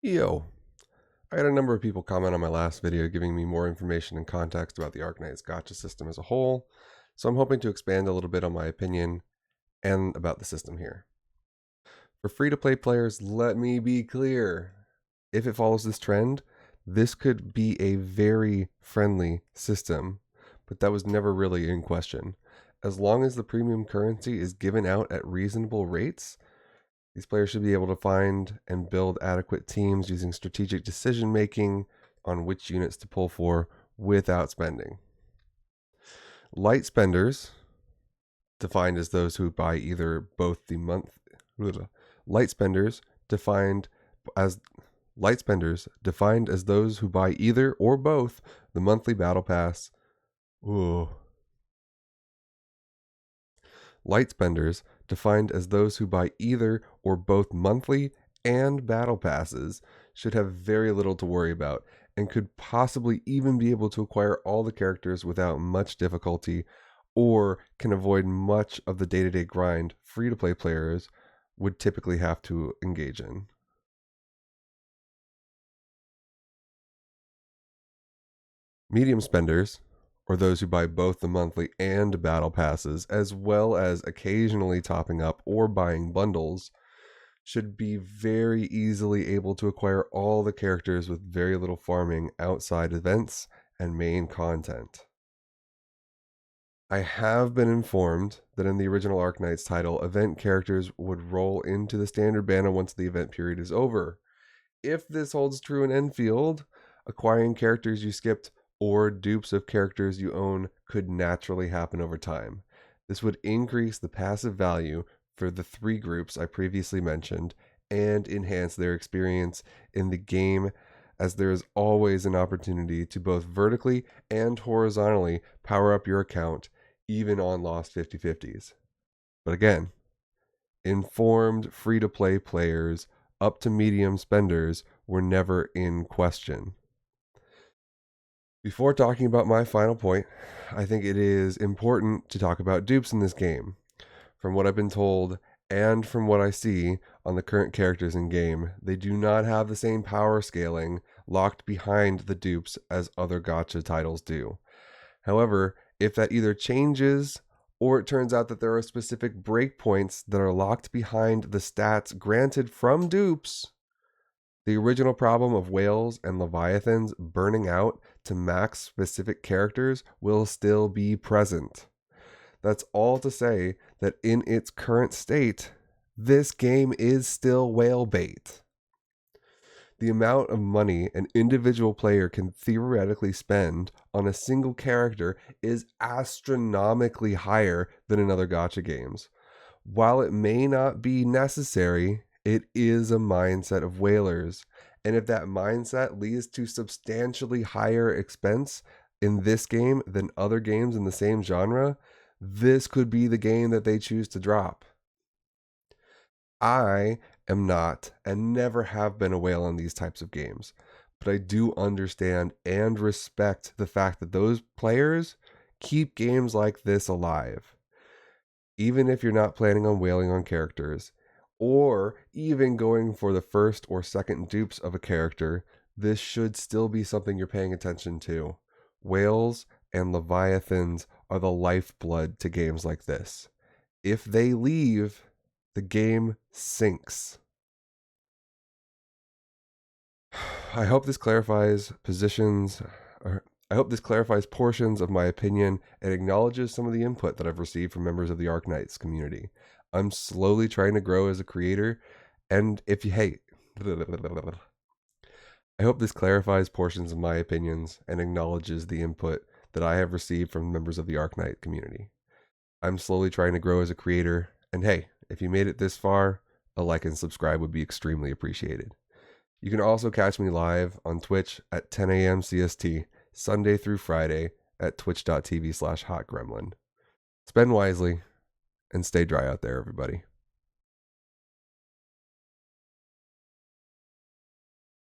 Yo, I had a number of people comment on my last video giving me more information and context about the Arknights gacha system as a whole, so I'm hoping to expand a little bit on my opinion and about the system here. For free-to-play players, let me be clear. If it follows this trend, this could be a very friendly system, but that was never really in question. As long as the premium currency is given out at reasonable rates, these players should be able to find and build adequate teams using strategic decision making on which units to pull for without spending. Light spenders, defined as those who buy either both the month light spenders defined as those who buy either or both the monthly battle pass. Light spenders, defined as those who buy either or both monthly and battle passes, should have very little to worry about and could possibly even be able to acquire all the characters without much difficulty, or can avoid much of the day-to-day grind free-to-play players would typically have to engage in. Medium spenders, or those who buy both the monthly and battle passes, as well as occasionally topping up or buying bundles, should be very easily able to acquire all the characters with very little farming outside events and main content. I have been informed that in the original Arknights title, event characters would roll into the standard banner once the event period is over. If this holds true in Endfield, acquiring characters you skipped or dupes of characters you own could naturally happen over time. This would increase the passive value for the three groups I previously mentioned and enhance their experience in the game, as there is always an opportunity to both vertically and horizontally power up your account, even on lost 50/50s. But again, informed free-to-play players up to medium spenders were never in question. Before talking about my final point, I think it is important to talk about dupes in this game. From what I've been told, and from what I see on the current characters in game, they do not have the same power scaling locked behind the dupes as other gacha titles do. However, if that either changes or it turns out that there are specific breakpoints that are locked behind the stats granted from dupes, the original problem of whales and leviathans burning out to max specific characters will still be present. That's all to say that in its current state, this game is still whale bait. The amount of money an individual player can theoretically spend on a single character is astronomically higher than in other gacha games. While it may not be necessary, it is a mindset of whalers. And if that mindset leads to substantially higher expense in this game than other games in the same genre, this could be the game that they choose to drop. I am not and never have been a whale on these types of games, but I do understand and respect the fact that those players keep games like this alive. Even if you're not planning on whaling on characters, or even going for the first or second dupes of a character, this should still be something you're paying attention to. Whales and leviathans are the lifeblood to games like this. If they leave, the game sinks. I hope this clarifies portions of my opinion and acknowledges some of the input that I've received from members of the Arknights community. I'm slowly trying to grow as a creator, and if you hate, I hope this clarifies portions of my opinions and acknowledges the input that I have received from members of the Arknight community. I'm slowly trying to grow as a creator, and hey, if you made it this far, a like and subscribe would be extremely appreciated. You can also catch me live on Twitch at 10 a.m. CST, Sunday through Friday at twitch.tv/hotgremlin. Spend wisely and stay dry out there, everybody.